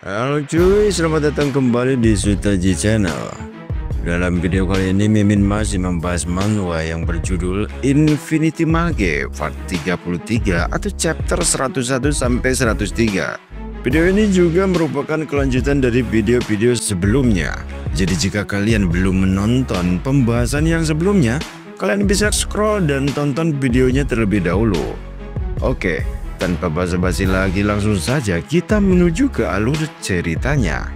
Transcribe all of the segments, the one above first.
Halo cuy, selamat datang kembali di Sutaji Channel. Dalam video kali ini Mimin masih membahas manhwa yang berjudul Infinity Mage Part 33 atau chapter 101 sampai 103. Video ini juga merupakan kelanjutan dari video-video sebelumnya. Jadi jika kalian belum menonton pembahasan yang sebelumnya, kalian bisa scroll dan tonton videonya terlebih dahulu. Oke, tanpa basa-basi lagi langsung saja kita menuju ke alur ceritanya.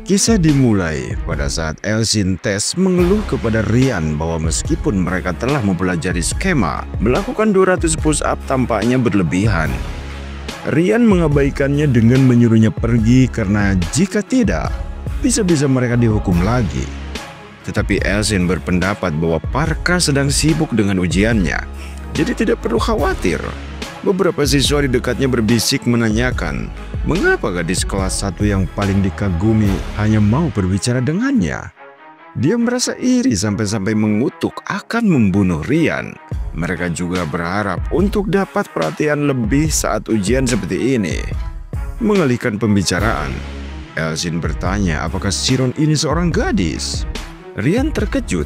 Kisah dimulai pada saat Elsintes mengeluh kepada Rian bahwa meskipun mereka telah mempelajari skema, melakukan 200 push up tampaknya berlebihan. Rian mengabaikannya dengan menyuruhnya pergi karena jika tidak, bisa-bisa mereka dihukum lagi. Tetapi Elsin berpendapat bahwa Parka sedang sibuk dengan ujiannya, jadi tidak perlu khawatir. Beberapa siswa di dekatnya berbisik menanyakan, mengapa gadis kelas 1 yang paling dikagumi hanya mau berbicara dengannya. Dia merasa iri sampai-sampai mengutuk akan membunuh Rian. Mereka juga berharap untuk dapat perhatian lebih saat ujian seperti ini. Mengalihkan pembicaraan, Elsin bertanya apakah Chiron ini seorang gadis. Rian terkejut.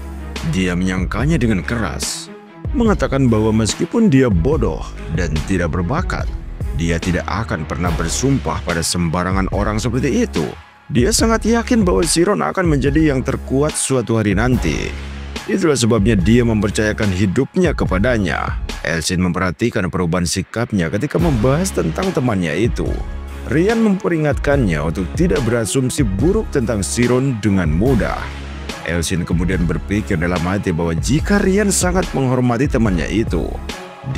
Dia menyangkanya dengan keras, mengatakan bahwa meskipun dia bodoh dan tidak berbakat, dia tidak akan pernah bersumpah pada sembarangan orang seperti itu. Dia sangat yakin bahwa Chiron akan menjadi yang terkuat suatu hari nanti. Itulah sebabnya dia mempercayakan hidupnya kepadanya. Elsin memperhatikan perubahan sikapnya ketika membahas tentang temannya itu. Rian memperingatkannya untuk tidak berasumsi buruk tentang Chiron dengan mudah. Elsin kemudian berpikir dalam hati bahwa jika Rian sangat menghormati temannya itu,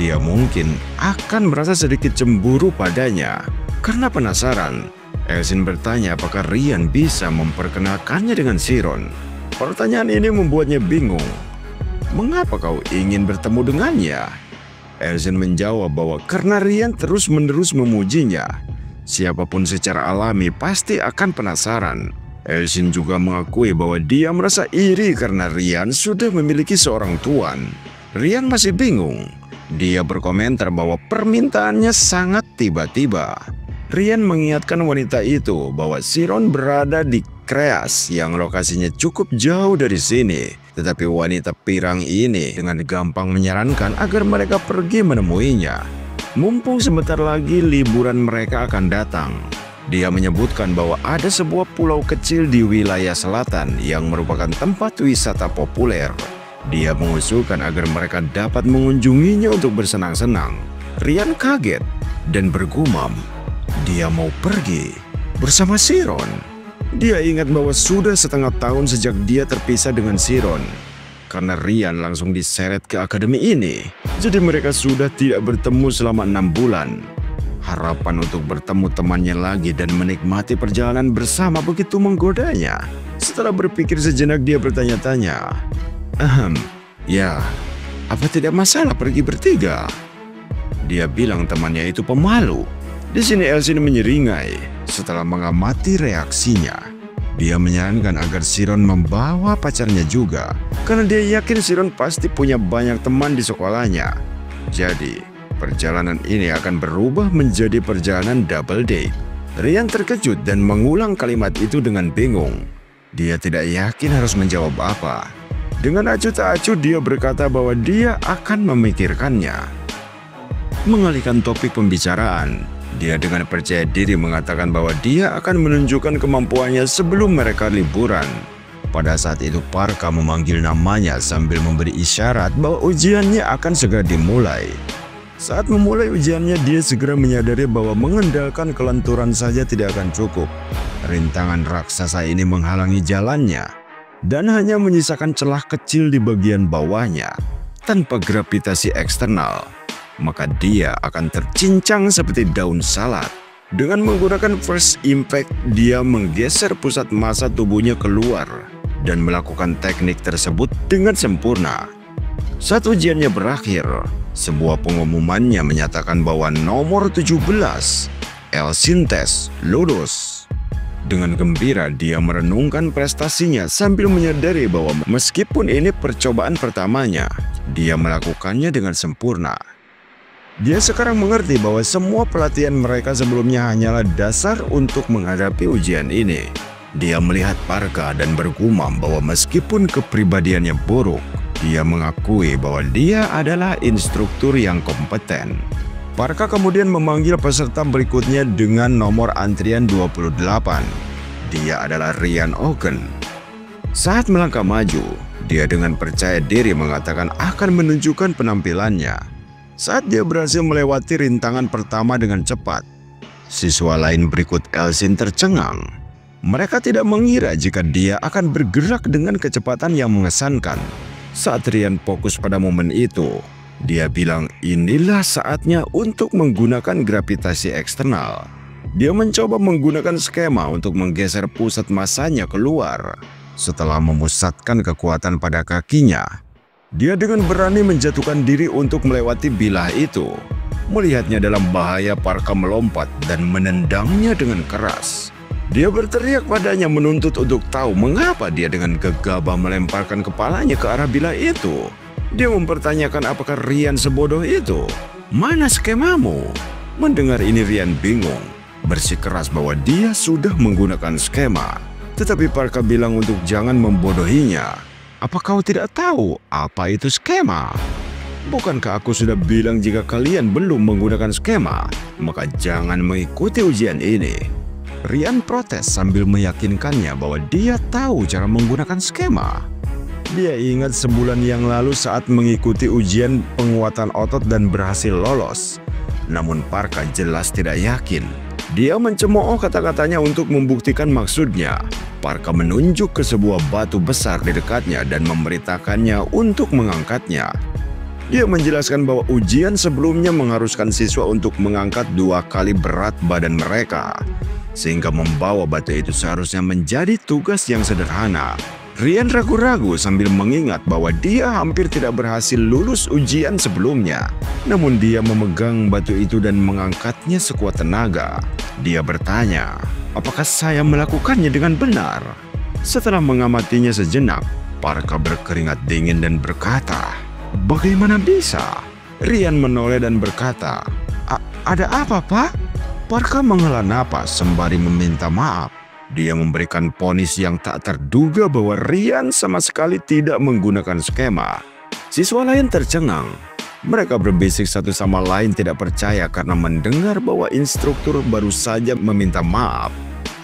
dia mungkin akan merasa sedikit cemburu padanya. Karena penasaran, Elsin bertanya apakah Rian bisa memperkenalkannya dengan Chiron. Pertanyaan ini membuatnya bingung. Mengapa kau ingin bertemu dengannya? Elsin menjawab bahwa karena Rian terus-menerus memujinya, siapapun secara alami pasti akan penasaran. Elsin juga mengakui bahwa dia merasa iri karena Rian sudah memiliki seorang tuan. Rian masih bingung. Dia berkomentar bahwa permintaannya sangat tiba-tiba. Rian mengingatkan wanita itu bahwa Chiron berada di Kreas yang lokasinya cukup jauh dari sini. Tetapi wanita pirang ini dengan gampang menyarankan agar mereka pergi menemuinya. Mumpung sebentar lagi liburan mereka akan datang. Dia menyebutkan bahwa ada sebuah pulau kecil di wilayah selatan yang merupakan tempat wisata populer. Dia mengusulkan agar mereka dapat mengunjunginya untuk bersenang-senang. Rian kaget dan bergumam, dia mau pergi bersama Chiron. Dia ingat bahwa sudah setengah tahun sejak dia terpisah dengan Chiron. Karena Rian langsung diseret ke akademi ini, jadi mereka sudah tidak bertemu selama 6 bulan. Harapan untuk bertemu temannya lagi dan menikmati perjalanan bersama begitu menggodanya. Setelah berpikir sejenak dia bertanya-tanya, ya, apa tidak masalah pergi bertiga? Dia bilang temannya itu pemalu. Di sini Elsin menyeringai setelah mengamati reaksinya. Dia menyarankan agar Chiron membawa pacarnya juga, karena dia yakin Chiron pasti punya banyak teman di sekolahnya. Jadi, perjalanan ini akan berubah menjadi perjalanan double date. Rian terkejut dan mengulang kalimat itu dengan bingung. Dia tidak yakin harus menjawab apa. Dengan acuh tak acuh dia berkata bahwa dia akan memikirkannya. Mengalihkan topik pembicaraan, dia dengan percaya diri mengatakan bahwa dia akan menunjukkan kemampuannya sebelum mereka liburan. Pada saat itu Parka memanggil namanya sambil memberi isyarat bahwa ujiannya akan segera dimulai. Saat memulai ujiannya, dia segera menyadari bahwa mengandalkan kelenturan saja tidak akan cukup. Rintangan raksasa ini menghalangi jalannya dan hanya menyisakan celah kecil di bagian bawahnya. Tanpa gravitasi eksternal, maka dia akan tercincang seperti daun salad. Dengan menggunakan first impact, dia menggeser pusat massa tubuhnya keluar dan melakukan teknik tersebut dengan sempurna. Saat ujiannya berakhir, sebuah pengumumannya menyatakan bahwa nomor 17, Elsintes, lulus. Dengan gembira dia merenungkan prestasinya sambil menyadari bahwa meskipun ini percobaan pertamanya, dia melakukannya dengan sempurna. Dia sekarang mengerti bahwa semua pelatihan mereka sebelumnya hanyalah dasar untuk menghadapi ujian ini. Dia melihat Parka dan bergumam bahwa meskipun kepribadiannya buruk, dia mengakui bahwa dia adalah instruktur yang kompeten. Parka kemudian memanggil peserta berikutnya dengan nomor antrian 28. Dia adalah Ryan Ogen. Saat melangkah maju, dia dengan percaya diri mengatakan akan menunjukkan penampilannya. Saat dia berhasil melewati rintangan pertama dengan cepat, siswa lain berikut Elsin tercengang. Mereka tidak mengira jika dia akan bergerak dengan kecepatan yang mengesankan. Saat Ryan fokus pada momen itu, dia bilang inilah saatnya untuk menggunakan gravitasi eksternal. Dia mencoba menggunakan skema untuk menggeser pusat masanya keluar. Setelah memusatkan kekuatan pada kakinya, dia dengan berani menjatuhkan diri untuk melewati bilah itu. Melihatnya dalam bahaya, Parka melompat dan menendangnya dengan keras. Dia berteriak padanya menuntut untuk tahu mengapa dia dengan gegabah melemparkan kepalanya ke arah bilah itu. Dia mempertanyakan apakah Ryan sebodoh itu. Mana skemamu? Mendengar ini Ryan bingung, bersikeras bahwa dia sudah menggunakan skema. Tetapi Parka bilang untuk jangan membodohinya. Apa kau tidak tahu apa itu skema? Bukankah aku sudah bilang jika kalian belum menggunakan skema, maka jangan mengikuti ujian ini? Ryan protes sambil meyakinkannya bahwa dia tahu cara menggunakan skema. Dia ingat sebulan yang lalu saat mengikuti ujian penguatan otot dan berhasil lolos. Namun Parka jelas tidak yakin. Dia mencemooh kata-katanya untuk membuktikan maksudnya. Parka menunjuk ke sebuah batu besar di dekatnya dan memerintahkannya untuk mengangkatnya. Dia menjelaskan bahwa ujian sebelumnya mengharuskan siswa untuk mengangkat 2 kali berat badan mereka, sehingga membawa batu itu seharusnya menjadi tugas yang sederhana. Ryan ragu-ragu sambil mengingat bahwa dia hampir tidak berhasil lulus ujian sebelumnya. Namun dia memegang batu itu dan mengangkatnya sekuat tenaga. Dia bertanya, apakah saya melakukannya dengan benar? Setelah mengamatinya sejenak, Parka berkeringat dingin dan berkata, bagaimana bisa? Ryan menoleh dan berkata, ada apa, Pak? Parka menghela napas sembari meminta maaf. Dia memberikan vonis yang tak terduga bahwa Ryan sama sekali tidak menggunakan skema. Siswa lain tercengang. Mereka berbisik satu sama lain tidak percaya karena mendengar bahwa instruktur baru saja meminta maaf.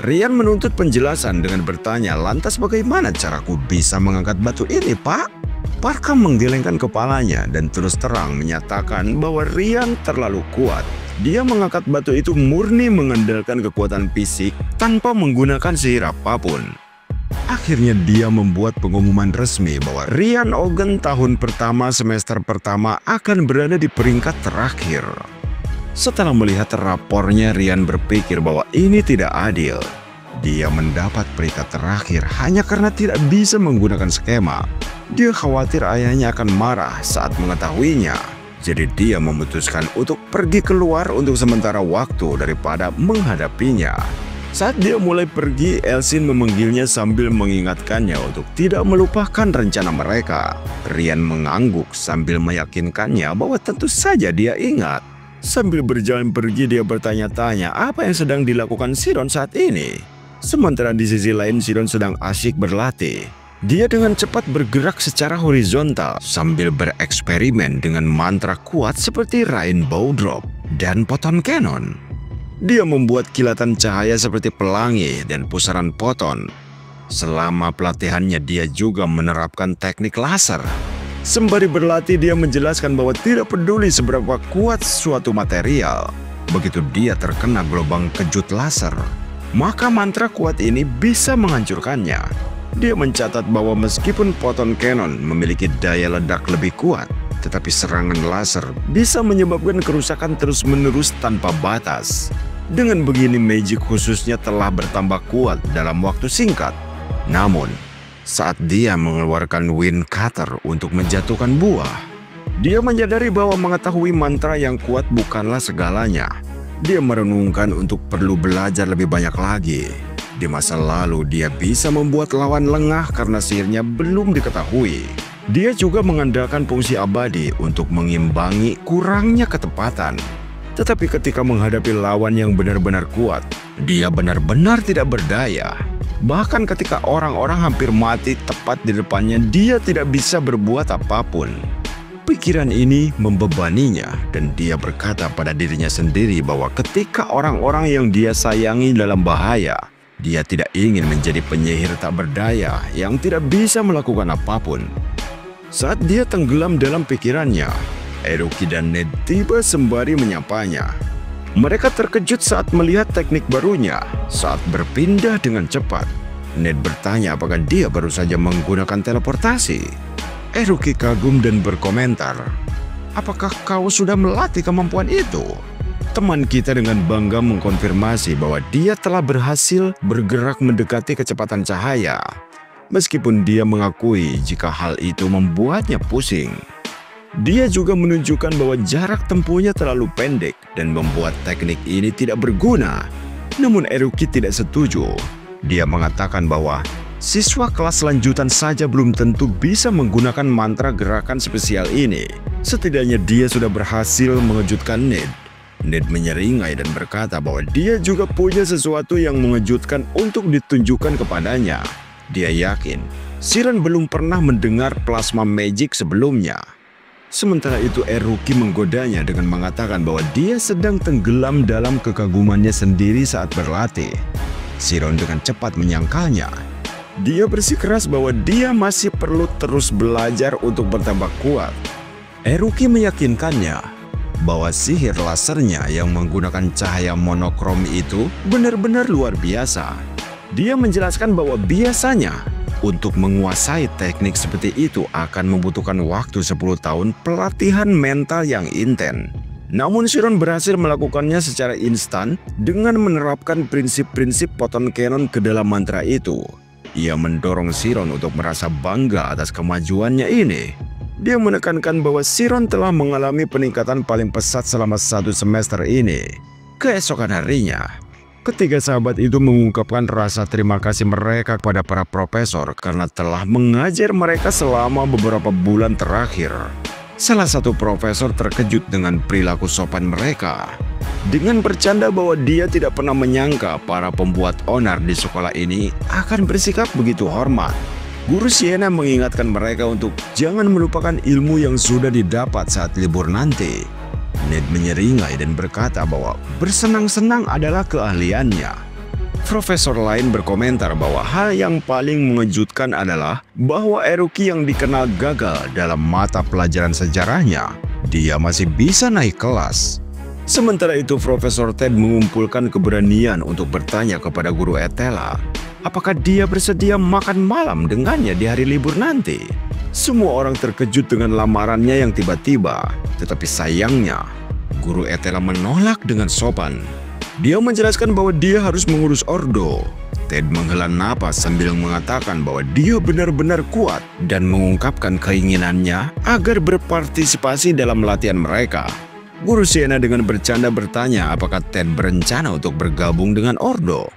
Ryan menuntut penjelasan dengan bertanya, lantas bagaimana caraku bisa mengangkat batu ini, Pak? Parka menggelengkan kepalanya dan terus terang menyatakan bahwa Ryan terlalu kuat. Dia mengangkat batu itu murni mengandalkan kekuatan fisik tanpa menggunakan sihir apapun. Akhirnya dia membuat pengumuman resmi bahwa Ryan Ogen tahun pertama semester pertama akan berada di peringkat terakhir. Setelah melihat rapornya, Ryan berpikir bahwa ini tidak adil. Dia mendapat peringkat terakhir hanya karena tidak bisa menggunakan skema. Dia khawatir ayahnya akan marah saat mengetahuinya. Jadi dia memutuskan untuk pergi keluar untuk sementara waktu daripada menghadapinya. Saat dia mulai pergi, Elsin memanggilnya sambil mengingatkannya untuk tidak melupakan rencana mereka. Ryan mengangguk sambil meyakinkannya bahwa tentu saja dia ingat. Sambil berjalan pergi, dia bertanya-tanya apa yang sedang dilakukan Sidon saat ini. Sementara di sisi lain Sidon sedang asyik berlatih. Dia dengan cepat bergerak secara horizontal sambil bereksperimen dengan mantra kuat seperti Rainbow Drop dan Photon Cannon. Dia membuat kilatan cahaya seperti pelangi dan pusaran foton. Selama pelatihannya dia juga menerapkan teknik laser. Sembari berlatih dia menjelaskan bahwa tidak peduli seberapa kuat suatu material, begitu dia terkena gelombang kejut laser, maka mantra kuat ini bisa menghancurkannya. Dia mencatat bahwa meskipun Photon Cannon memiliki daya ledak lebih kuat, tetapi serangan laser bisa menyebabkan kerusakan terus-menerus tanpa batas. Dengan begini, magic khususnya telah bertambah kuat dalam waktu singkat. Namun, saat dia mengeluarkan Wind Cutter untuk menjatuhkan buah, dia menyadari bahwa mengetahui mantra yang kuat bukanlah segalanya. Dia merenungkan untuk perlu belajar lebih banyak lagi. Di masa lalu dia bisa membuat lawan lengah karena sihirnya belum diketahui. Dia juga mengandalkan fungsi abadi untuk mengimbangi kurangnya ketepatan. Tetapi ketika menghadapi lawan yang benar-benar kuat, dia benar-benar tidak berdaya. Bahkan ketika orang-orang hampir mati tepat di depannya, dia tidak bisa berbuat apapun. Pikiran ini membebaninya dan dia berkata pada dirinya sendiri bahwa ketika orang-orang yang dia sayangi dalam bahaya, dia tidak ingin menjadi penyihir tak berdaya yang tidak bisa melakukan apapun. Saat dia tenggelam dalam pikirannya, Eruki dan Ned tiba sembari menyapanya. Mereka terkejut saat melihat teknik barunya saat berpindah dengan cepat. Ned bertanya apakah dia baru saja menggunakan teleportasi. Eruki kagum dan berkomentar, "Apakah kau sudah melatih kemampuan itu?" Teman kita dengan bangga mengkonfirmasi bahwa dia telah berhasil bergerak mendekati kecepatan cahaya, meskipun dia mengakui jika hal itu membuatnya pusing. Dia juga menunjukkan bahwa jarak tempuhnya terlalu pendek dan membuat teknik ini tidak berguna. Namun Eruki tidak setuju. Dia mengatakan bahwa siswa kelas lanjutan saja belum tentu bisa menggunakan mantra gerakan spesial ini. Setidaknya dia sudah berhasil mengejutkan Ned. Ned menyeringai dan berkata bahwa dia juga punya sesuatu yang mengejutkan untuk ditunjukkan kepadanya. Dia yakin Siren belum pernah mendengar plasma magic sebelumnya. Sementara itu Eruki menggodanya dengan mengatakan bahwa dia sedang tenggelam dalam kekagumannya sendiri saat berlatih. Siren dengan cepat menyangkalnya. Dia bersikeras bahwa dia masih perlu terus belajar untuk bertambah kuat. Eruki meyakinkannya bahwa sihir lasernya yang menggunakan cahaya monokrom itu benar-benar luar biasa. Dia menjelaskan bahwa biasanya untuk menguasai teknik seperti itu akan membutuhkan waktu 10 tahun pelatihan mental yang intens. Namun Siren berhasil melakukannya secara instan dengan menerapkan prinsip-prinsip Photon Cannon ke dalam mantra itu. Ia mendorong Siren untuk merasa bangga atas kemajuannya ini. Dia menekankan bahwa Siren telah mengalami peningkatan paling pesat selama 1 semester ini. Keesokan harinya, ketiga sahabat itu mengungkapkan rasa terima kasih mereka kepada para profesor karena telah mengajar mereka selama beberapa bulan terakhir. Salah satu profesor terkejut dengan perilaku sopan mereka. Dengan bercanda bahwa dia tidak pernah menyangka para pembuat onar di sekolah ini akan bersikap begitu hormat. Guru Sienna mengingatkan mereka untuk jangan melupakan ilmu yang sudah didapat saat libur nanti. Ned menyeringai dan berkata bahwa bersenang-senang adalah keahliannya. Profesor lain berkomentar bahwa hal yang paling mengejutkan adalah bahwa Eruki yang dikenal gagal dalam mata pelajaran sejarahnya, dia masih bisa naik kelas. Sementara itu Profesor Ted mengumpulkan keberanian untuk bertanya kepada Guru Ethela, apakah dia bersedia makan malam dengannya di hari libur nanti. Semua orang terkejut dengan lamarannya yang tiba-tiba, tetapi sayangnya Guru Ethela menolak dengan sopan. Dia menjelaskan bahwa dia harus mengurus Ordo. Ted menghela napas sambil mengatakan bahwa dia benar-benar kuat dan mengungkapkan keinginannya agar berpartisipasi dalam latihan mereka. Guru Sienna dengan bercanda bertanya apakah Ted berencana untuk bergabung dengan Ordo.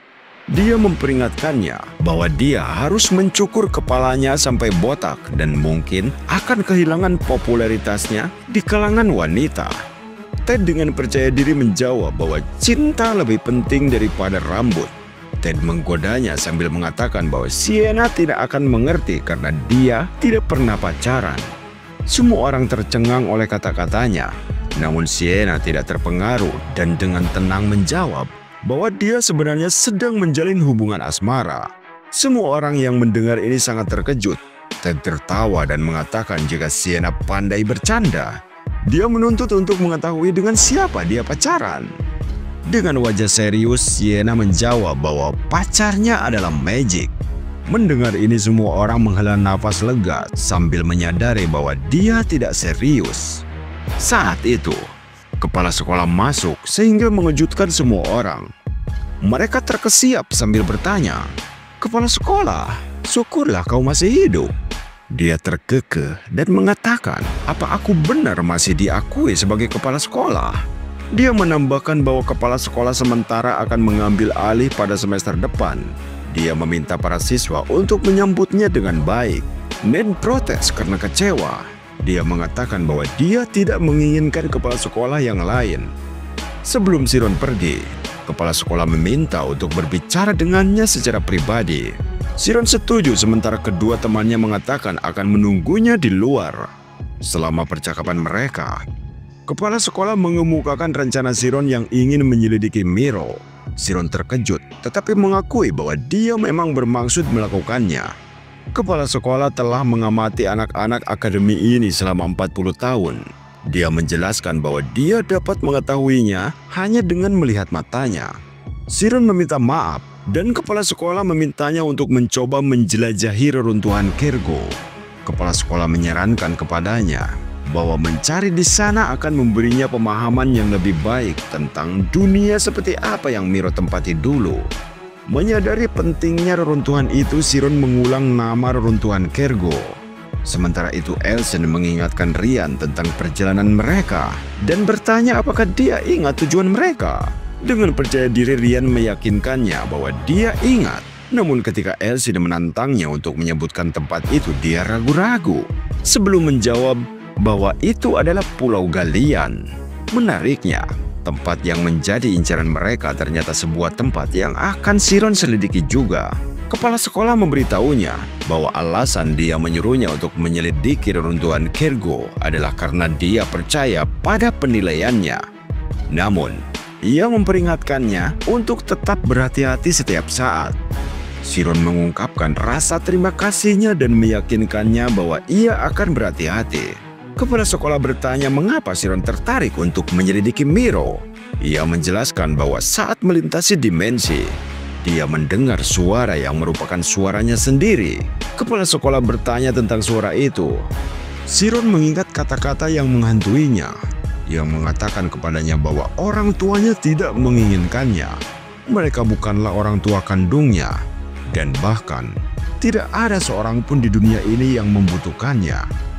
Dia memperingatkannya bahwa dia harus mencukur kepalanya sampai botak dan mungkin akan kehilangan popularitasnya di kalangan wanita. Ted dengan percaya diri menjawab bahwa cinta lebih penting daripada rambut. Ted menggodanya sambil mengatakan bahwa Sienna tidak akan mengerti karena dia tidak pernah pacaran. Semua orang tercengang oleh kata-katanya, namun Sienna tidak terpengaruh dan dengan tenang menjawab bahwa dia sebenarnya sedang menjalin hubungan asmara. Semua orang yang mendengar ini sangat terkejut. Ted tertawa dan mengatakan jika Sienna pandai bercanda. Dia menuntut untuk mengetahui dengan siapa dia pacaran. Dengan wajah serius, Sienna menjawab bahwa pacarnya adalah Magic. Mendengar ini semua orang menghela nafas lega sambil menyadari bahwa dia tidak serius. Saat itu, kepala sekolah masuk sehingga mengejutkan semua orang. Mereka terkesiap sambil bertanya, "Kepala sekolah, syukurlah kau masih hidup." Dia terkekeh dan mengatakan, "Apa aku benar masih diakui sebagai kepala sekolah?" Dia menambahkan bahwa kepala sekolah sementara akan mengambil alih pada semester depan. Dia meminta para siswa untuk menyambutnya dengan baik. Ned protes karena kecewa. Dia mengatakan bahwa dia tidak menginginkan kepala sekolah yang lain. Sebelum Chiron pergi, kepala sekolah meminta untuk berbicara dengannya secara pribadi. Chiron setuju sementara kedua temannya mengatakan akan menunggunya di luar. Selama percakapan mereka, kepala sekolah mengemukakan rencana Chiron yang ingin menyelidiki Miro. Chiron terkejut tetapi mengakui bahwa dia memang bermaksud melakukannya. Kepala sekolah telah mengamati anak-anak akademi ini selama 40 tahun. Dia menjelaskan bahwa dia dapat mengetahuinya hanya dengan melihat matanya. Chiron meminta maaf dan kepala sekolah memintanya untuk mencoba menjelajahi reruntuhan Kergo. Kepala sekolah menyarankan kepadanya bahwa mencari di sana akan memberinya pemahaman yang lebih baik tentang dunia seperti apa yang Miro tempati dulu. Menyadari pentingnya reruntuhan itu, Chiron mengulang nama reruntuhan Kergo. Sementara itu Elsen mengingatkan Ryan tentang perjalanan mereka dan bertanya apakah dia ingat tujuan mereka. Dengan percaya diri Ryan meyakinkannya bahwa dia ingat. Namun ketika Elsen menantangnya untuk menyebutkan tempat itu, dia ragu-ragu sebelum menjawab bahwa itu adalah Pulau Galian. Menariknya, tempat yang menjadi incaran mereka ternyata sebuah tempat yang akan Chiron selidiki juga. Kepala sekolah memberitahunya bahwa alasan dia menyuruhnya untuk menyelidiki reruntuhan Kergo adalah karena dia percaya pada penilaiannya. Namun, ia memperingatkannya untuk tetap berhati-hati setiap saat. Chiron mengungkapkan rasa terima kasihnya dan meyakinkannya bahwa ia akan berhati-hati. Kepala sekolah bertanya mengapa Chiron tertarik untuk menyelidiki Miro. Ia menjelaskan bahwa saat melintasi dimensi, dia mendengar suara yang merupakan suaranya sendiri. Kepala sekolah bertanya tentang suara itu. Chiron mengingat kata-kata yang menghantuinya. Ia mengatakan kepadanya bahwa orang tuanya tidak menginginkannya. Mereka bukanlah orang tua kandungnya. Dan bahkan, tidak ada seorang pun di dunia ini yang membutuhkannya.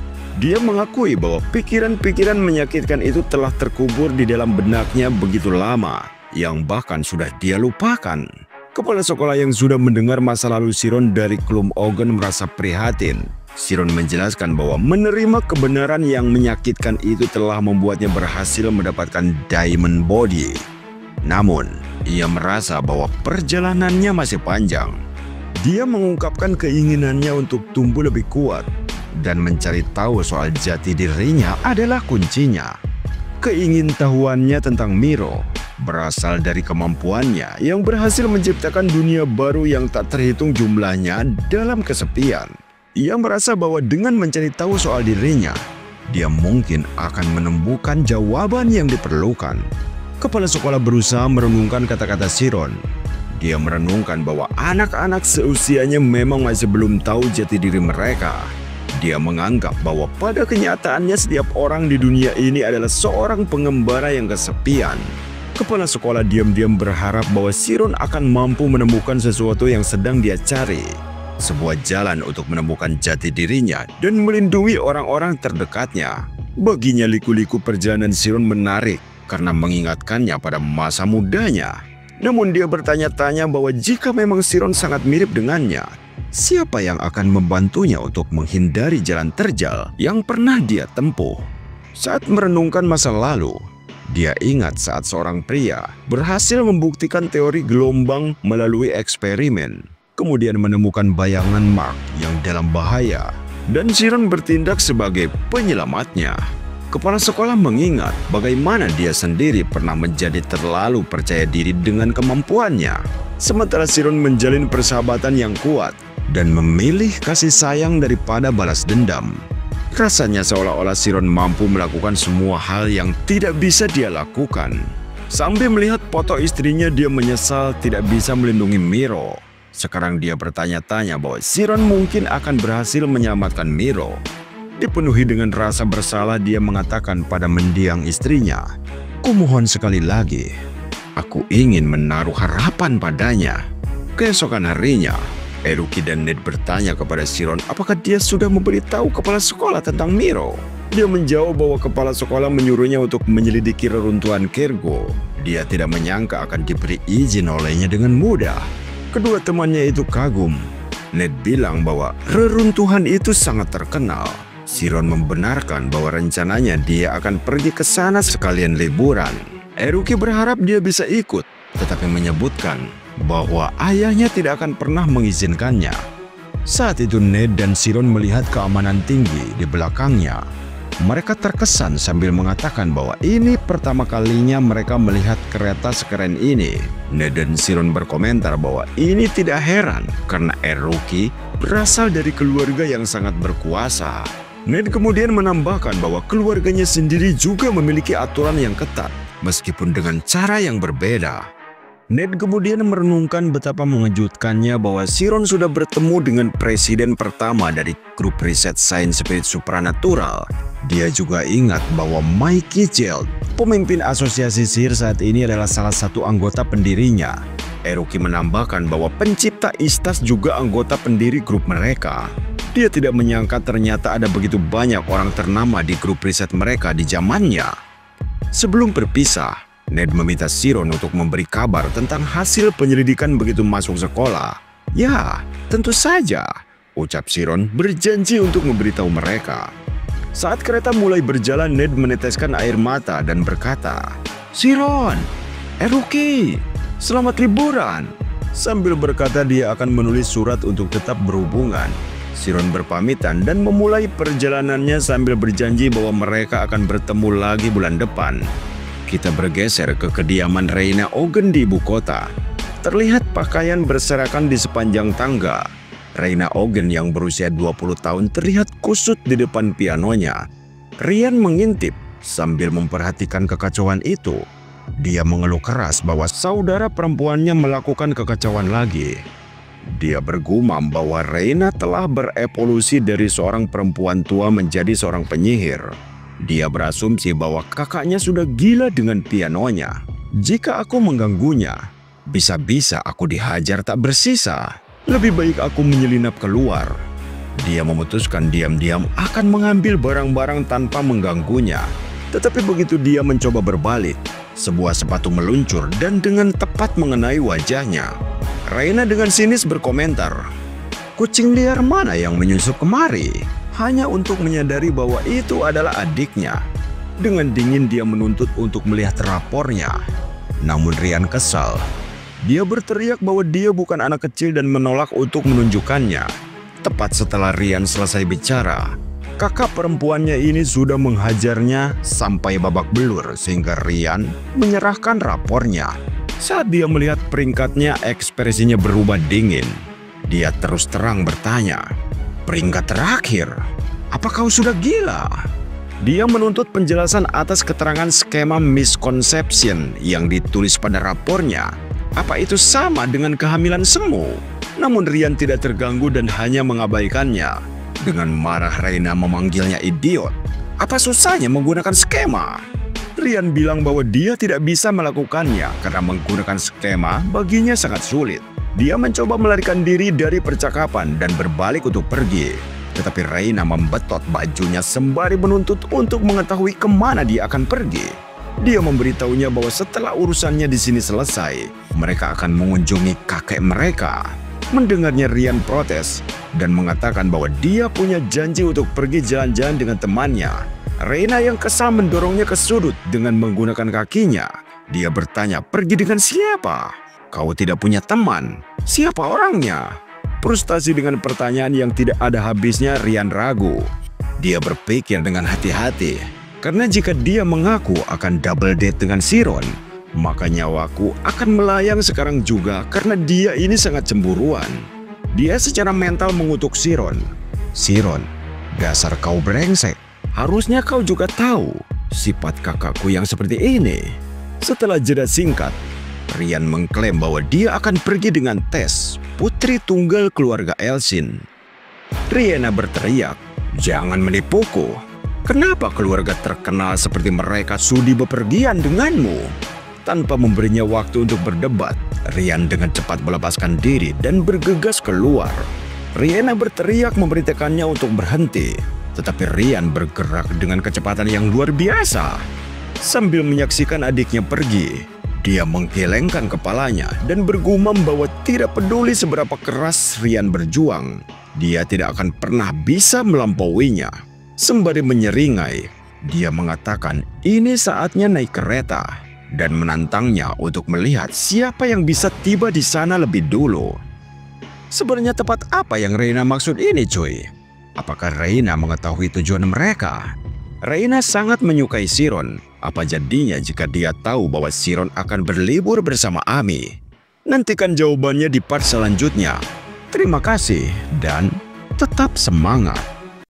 Dia mengakui bahwa pikiran-pikiran menyakitkan itu telah terkubur di dalam benaknya begitu lama, yang bahkan sudah dia lupakan. Kepala sekolah yang sudah mendengar masa lalu Chiron dari Klum Ogen merasa prihatin. Chiron menjelaskan bahwa menerima kebenaran yang menyakitkan itu telah membuatnya berhasil mendapatkan Diamond Body. Namun, ia merasa bahwa perjalanannya masih panjang. Dia mengungkapkan keinginannya untuk tumbuh lebih kuat dan mencari tahu soal jati dirinya adalah kuncinya. Keingintahuannya tentang Miro berasal dari kemampuannya yang berhasil menciptakan dunia baru yang tak terhitung jumlahnya dalam kesepian. Ia merasa bahwa dengan mencari tahu soal dirinya, dia mungkin akan menemukan jawaban yang diperlukan. Kepala sekolah berusaha merenungkan kata-kata Chiron. Dia merenungkan bahwa anak-anak seusianya memang masih belum tahu jati diri mereka. Dia menganggap bahwa pada kenyataannya setiap orang di dunia ini adalah seorang pengembara yang kesepian. Kepala sekolah diam-diam berharap bahwa Chiron akan mampu menemukan sesuatu yang sedang dia cari. Sebuah jalan untuk menemukan jati dirinya dan melindungi orang-orang terdekatnya. Baginya liku-liku perjalanan Chiron menarik karena mengingatkannya pada masa mudanya. Namun dia bertanya-tanya bahwa jika memang Chiron sangat mirip dengannya, siapa yang akan membantunya untuk menghindari jalan terjal yang pernah dia tempuh? Saat merenungkan masa lalu, dia ingat saat seorang pria berhasil membuktikan teori gelombang melalui eksperimen, kemudian menemukan bayangan Mark yang dalam bahaya, dan Chiron bertindak sebagai penyelamatnya. Kepala sekolah mengingat bagaimana dia sendiri pernah menjadi terlalu percaya diri dengan kemampuannya, sementara Chiron menjalin persahabatan yang kuat dan memilih kasih sayang daripada balas dendam. Rasanya seolah-olah Chiron mampu melakukan semua hal yang tidak bisa dia lakukan. Sambil melihat foto istrinya, dia menyesal tidak bisa melindungi Miro. Sekarang dia bertanya-tanya bahwa Chiron mungkin akan berhasil menyelamatkan Miro. Dipenuhi dengan rasa bersalah, dia mengatakan pada mendiang istrinya, "Kumohon sekali lagi, aku ingin menaruh harapan padanya." Keesokan harinya, Eruki dan Ned bertanya kepada Chiron apakah dia sudah memberitahu kepala sekolah tentang Miro. Dia menjawab bahwa kepala sekolah menyuruhnya untuk menyelidiki reruntuhan Kergo. Dia tidak menyangka akan diberi izin olehnya dengan mudah. Kedua temannya itu kagum. Ned bilang bahwa reruntuhan itu sangat terkenal. Chiron membenarkan bahwa rencananya dia akan pergi ke sana sekalian liburan. Haruki berharap dia bisa ikut, tetapi menyebutkan bahwa ayahnya tidak akan pernah mengizinkannya. Saat itu Ned dan Chiron melihat keamanan tinggi di belakangnya. Mereka terkesan sambil mengatakan bahwa ini pertama kalinya mereka melihat kereta sekeren ini. Ned dan Chiron berkomentar bahwa ini tidak heran karena Haruki berasal dari keluarga yang sangat berkuasa. Ned kemudian menambahkan bahwa keluarganya sendiri juga memiliki aturan yang ketat, meskipun dengan cara yang berbeda. Ned kemudian merenungkan betapa mengejutkannya bahwa Chiron sudah bertemu dengan presiden pertama dari grup riset sains spirit supranatural. Dia juga ingat bahwa Mikey Geld, pemimpin asosiasi sihir saat ini, adalah salah satu anggota pendirinya. Haruki menambahkan bahwa pencipta Istas juga anggota pendiri grup mereka. Dia tidak menyangka ternyata ada begitu banyak orang ternama di grup riset mereka di zamannya. Sebelum berpisah, Ned meminta Chiron untuk memberi kabar tentang hasil penyelidikan begitu masuk sekolah. Ya, tentu saja, ucap Chiron berjanji untuk memberitahu mereka. Saat kereta mulai berjalan, Ned meneteskan air mata dan berkata, "Chiron, Haruki, selamat liburan." Sambil berkata dia akan menulis surat untuk tetap berhubungan. Chiron berpamitan dan memulai perjalanannya sambil berjanji bahwa mereka akan bertemu lagi bulan depan. Kita bergeser ke kediaman Reina Ogen di ibu kota. Terlihat pakaian berserakan di sepanjang tangga. Reina Ogen yang berusia 20 tahun terlihat kusut di depan pianonya. Rian mengintip sambil memperhatikan kekacauan itu. Dia mengeluh keras bahwa saudara perempuannya melakukan kekacauan lagi. Dia bergumam bahwa Reina telah berevolusi dari seorang perempuan tua menjadi seorang penyihir. Dia berasumsi bahwa kakaknya sudah gila dengan pianonya. Jika aku mengganggunya, bisa-bisa aku dihajar tak bersisa. Lebih baik aku menyelinap keluar. Dia memutuskan diam-diam akan mengambil barang-barang tanpa mengganggunya. Tetapi begitu dia mencoba berbalik, sebuah sepatu meluncur dan dengan tepat mengenai wajahnya. Reina dengan sinis berkomentar, "Kucing liar mana yang menyusup kemari?" Hanya untuk menyadari bahwa itu adalah adiknya. Dengan dingin dia menuntut untuk melihat rapornya. Namun Rian kesal. Dia berteriak bahwa dia bukan anak kecil dan menolak untuk menunjukkannya. Tepat setelah Rian selesai bicara, kakak perempuannya ini sudah menghajarnya sampai babak belur sehingga Rian menyerahkan rapornya. Saat dia melihat peringkatnya, ekspresinya berubah dingin. Dia terus terang bertanya, "Peringkat terakhir? Apa kau sudah gila?" Dia menuntut penjelasan atas keterangan skema misconception yang ditulis pada rapornya. Apa itu sama dengan kehamilan semu? Namun Rian tidak terganggu dan hanya mengabaikannya. Dengan marah Reina memanggilnya idiot. Apa susahnya menggunakan skema? Rian bilang bahwa dia tidak bisa melakukannya karena menggunakan skema baginya sangat sulit. Dia mencoba melarikan diri dari percakapan dan berbalik untuk pergi. Tetapi Reina membetot bajunya sembari menuntut untuk mengetahui kemana dia akan pergi. Dia memberitahunya bahwa setelah urusannya di sini selesai, mereka akan mengunjungi kakek mereka. Mendengarnya Rian protes dan mengatakan bahwa dia punya janji untuk pergi jalan-jalan dengan temannya. Reina yang kesal mendorongnya ke sudut dengan menggunakan kakinya. Dia bertanya, "Pergi dengan siapa? Kau tidak punya teman. Siapa orangnya?" Frustasi dengan pertanyaan yang tidak ada habisnya, Rian ragu. Dia berpikir dengan hati-hati, karena jika dia mengaku akan double date dengan Chiron, maka nyawaku akan melayang sekarang juga karena dia ini sangat cemburuan. Dia secara mental mengutuk Chiron. "Chiron, dasar kau brengsek. Harusnya kau juga tahu sifat kakakku yang seperti ini." Setelah jeda singkat, Rian mengklaim bahwa dia akan pergi dengan Tess, putri tunggal keluarga Elsin. Riana berteriak, "Jangan menipuku. Kenapa keluarga terkenal seperti mereka sudi bepergian denganmu?" Tanpa memberinya waktu untuk berdebat, Rian dengan cepat melepaskan diri dan bergegas keluar. Riana berteriak memerintahkannya untuk berhenti. Tetapi Ryan bergerak dengan kecepatan yang luar biasa. Sambil menyaksikan adiknya pergi, dia menggelengkan kepalanya dan bergumam bahwa tidak peduli seberapa keras Ryan berjuang, dia tidak akan pernah bisa melampauinya. Sembari menyeringai, dia mengatakan ini saatnya naik kereta dan menantangnya untuk melihat siapa yang bisa tiba di sana lebih dulu. Sebenarnya tepat apa yang Reina maksud ini, cuy? Apakah Reina mengetahui tujuan mereka? Reina sangat menyukai Chiron. Apa jadinya jika dia tahu bahwa Chiron akan berlibur bersama Ami? Nantikan jawabannya di part selanjutnya. Terima kasih dan tetap semangat.